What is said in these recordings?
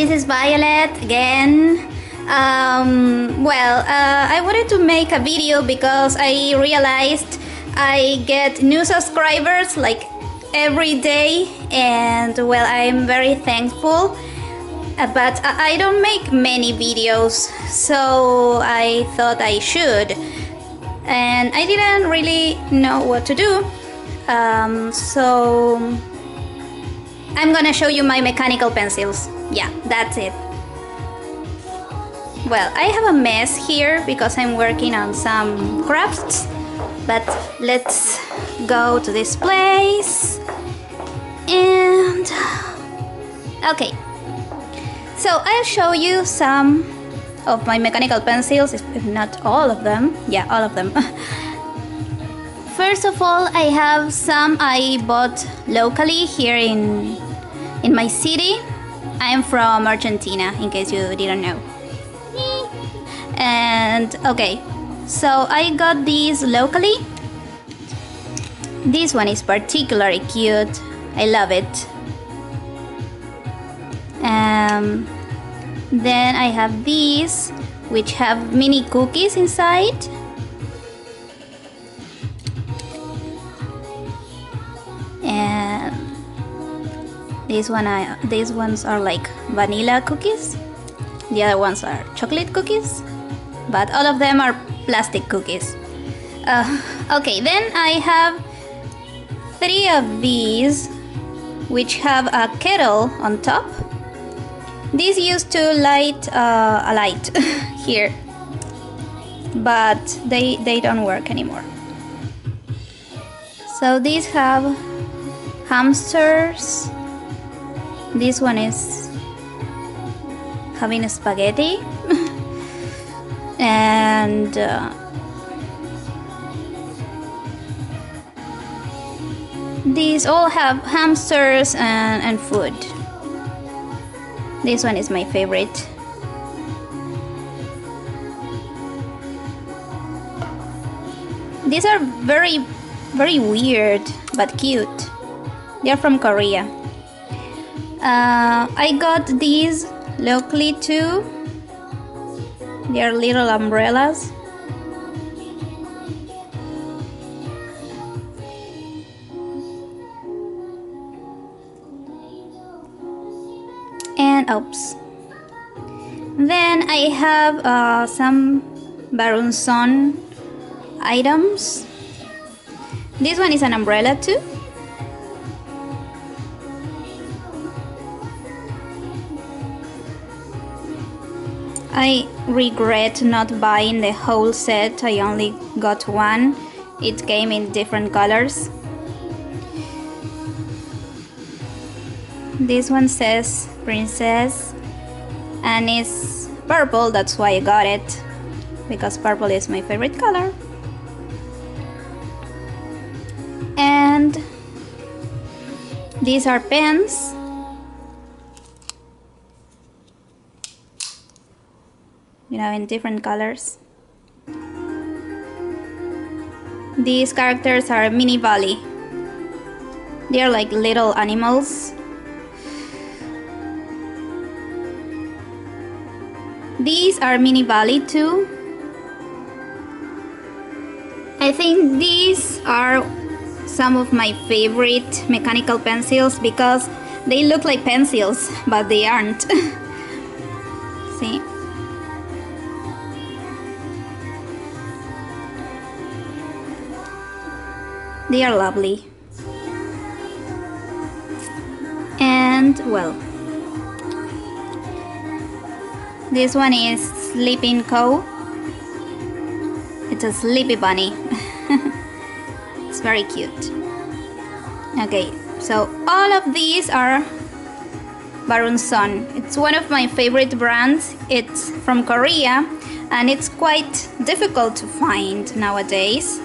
This is Violet again. I wanted to make a video because I realized I get new subscribers like every day, and well, I'm very thankful. But I don't make many videos, so I thought I should, and I didn't really know what to do. So I'm gonna show you my mechanical pencils. Yeah, that's it. Well, I have a mess here because I'm working on some crafts, but let's go to this place. And okay, so I'll show you some of my mechanical pencils, if not all of them. Yeah, all of them. First of all, I have some I bought locally here in my city. I'm from Argentina, in case you didn't know. And okay, so I got these locally. This one is particularly cute. I love it. Then I have these, which have mini cookies inside. And these ones are like vanilla cookies. The other ones are chocolate cookies, but all of them are plastic cookies. Okay, then I have 3 of these, which have a kettle on top. These used to light a light here, but they don't work anymore. So these have hamsters. This one is having spaghetti. And these all have hamsters and food. This one is my favorite. These are very weird but cute. They're from Korea. I got these locally too. They're little umbrellas. And oops. Then I have some Barunson items. This one is an umbrella too. I regret not buying the whole set. I only got one. It came in different colors. This one says princess and it's purple. That's why I got it, because purple is my favorite color. And these are pens. You know, in different colors. These characters are Mini Valley. They are like little animals. These are Mini Valley too. I think these are some of my favorite mechanical pencils because they look like pencils, but they aren't. See? They are lovely. And well, this one is Sleeping Co. It's a sleepy bunny. It's very cute. Okay, so all of these are Barunson. It's one of my favorite brands. It's from Korea and it's quite difficult to find nowadays.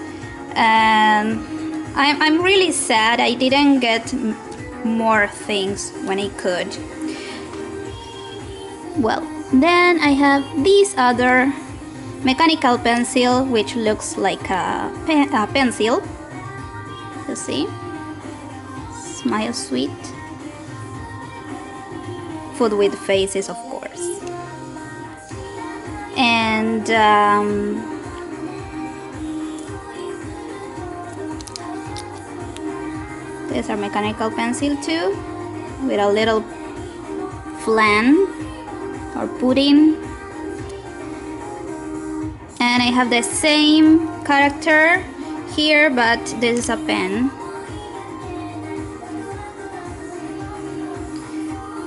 I'm really sad I didn't get more things when I could. Well, then I have this other mechanical pencil which looks like a pencil. You see? Smile Sweet. food with faces, of course. And these are mechanical pencil too, with a little flan or pudding. And I have the same character here, but this is a pen.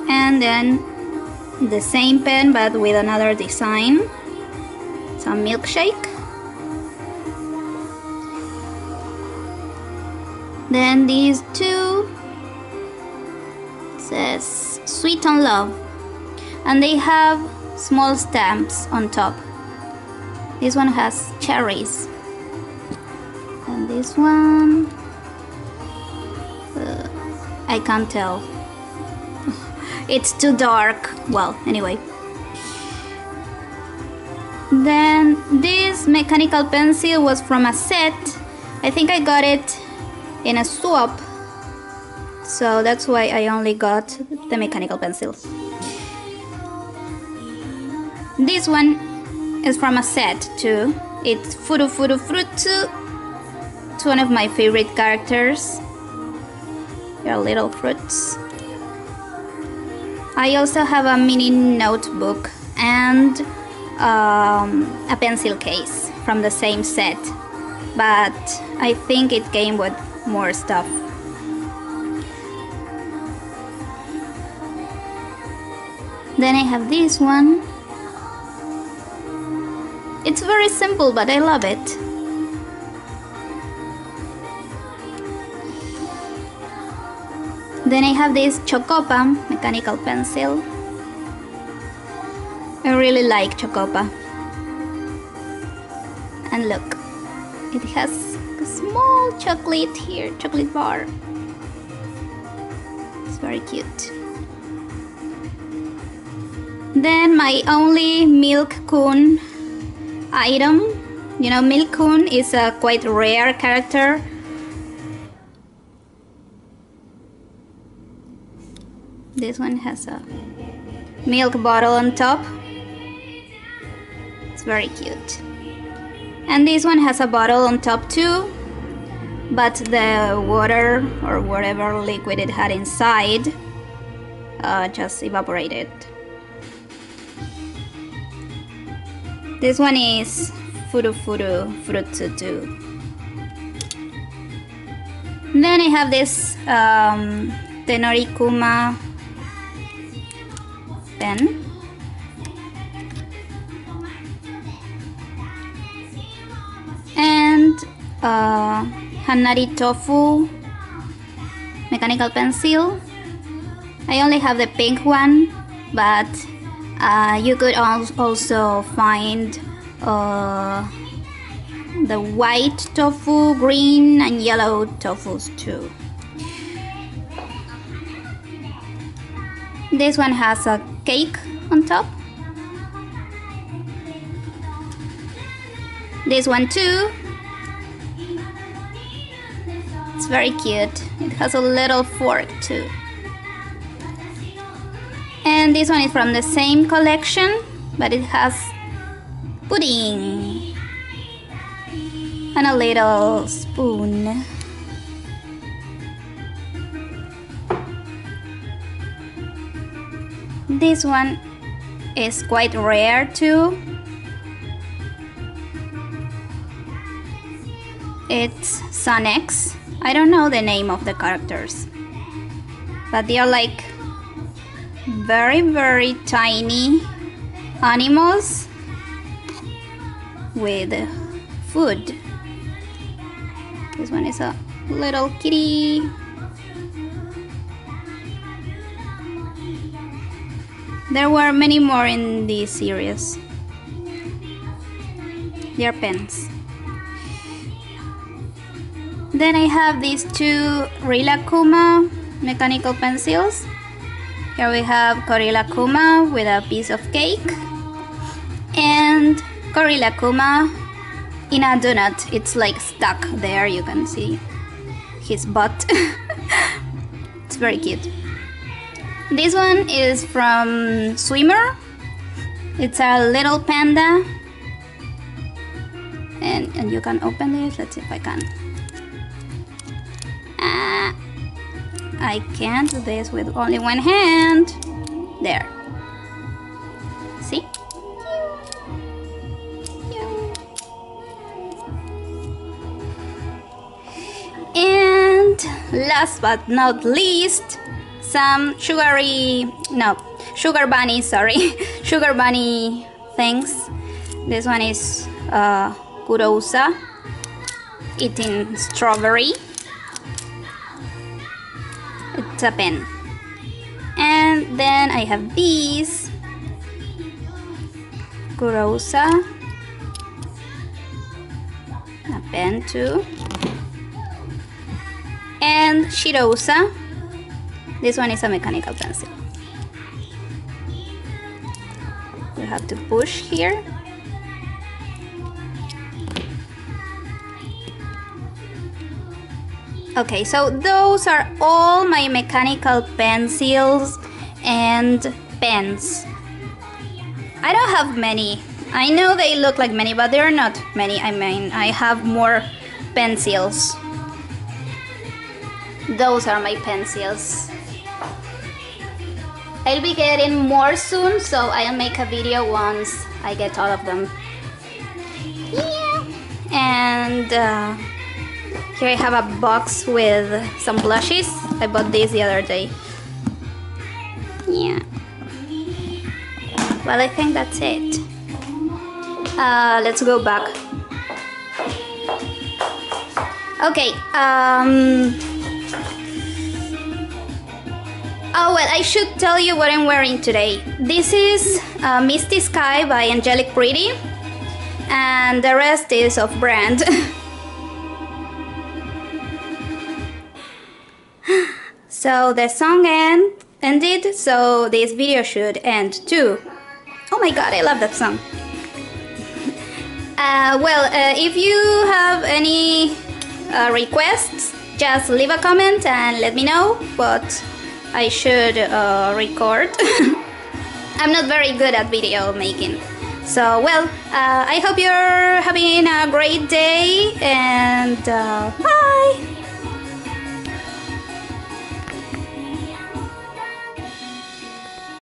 And then the same pen but with another design. It's a milkshake. Then these two, it says Sweet and Love, and they have small stamps on top. This one has cherries, and this one I can't tell. It's too dark. Well, anyway. Then this mechanical pencil was from a set. I think I got it in a swap, so that's why I only got the mechanical pencil. This one is from a set too. It's Furu Furu Fruitsu. It's one of my favorite characters. They're little fruits. I also have a mini notebook and a pencil case from the same set, but I think it came with more stuff. Then I have this one. It's very simple, but I love it. Then I have this Chocopa mechanical pencil. I really like Chocopa. And look, it has a small chocolate here, chocolate bar. It's very cute. Then my only Milk-kun item. You know, Milk-kun is a quite rare character. This one has a milk bottle on top. It's very cute. And this one has a bottle on top too, but the water or whatever liquid it had inside just evaporated. This one is Furu Furu Fruitsu too. Then I have this Tenorikuma pen. And Hanari Tofu mechanical pencil. I only have the pink one, but you could also find the white tofu, green and yellow tofus too. This one has a cake on top. This one too. It's very cute. It has a little fork too. And this one is from the same collection, but it has pudding and a little spoon. This one is quite rare too. It's Sonex. I don't know the name of the characters, but they are like very tiny animals with food. This one is a little kitty. There were many more in this series. They are pens. Then I have these two Rilakkuma mechanical pencils. Here we have Korilakkuma with a piece of cake and Korilakkuma in a donut. It's like stuck there, you can see his butt. It's very cute. This one is from Swimmer. It's a little panda. And you can open this. Let's see if I can. I can't do this with only one hand. There. See? And last but not least, some sugar bunny, sorry, sugar bunny things. This one is Kurousa eating strawberry. It's a pen. And then I have these Kurousa, a pen too, and Shirousa. This one is a mechanical pencil. You have to push here. Okay, so those are all my mechanical pencils and pens. I don't have many. I know they look like many, but they're not many. I mean, I have more pencils. Those are my pencils. I'll be getting more soon, so I'll make a video once I get all of them. Yeah. And here I have a box with some blushes. I bought these the other day. Yeah. Well, I think that's it. Let's go back. Okay. Oh, well, I should tell you what I'm wearing today. This is Misty Sky by Angelic Pretty, and the rest is of brand. So the song ended, so this video should end too. Oh my god, I love that song. If you have any requests, just leave a comment and let me know what I should record. I'm not very good at video making. So, well, I hope you're having a great day, and bye!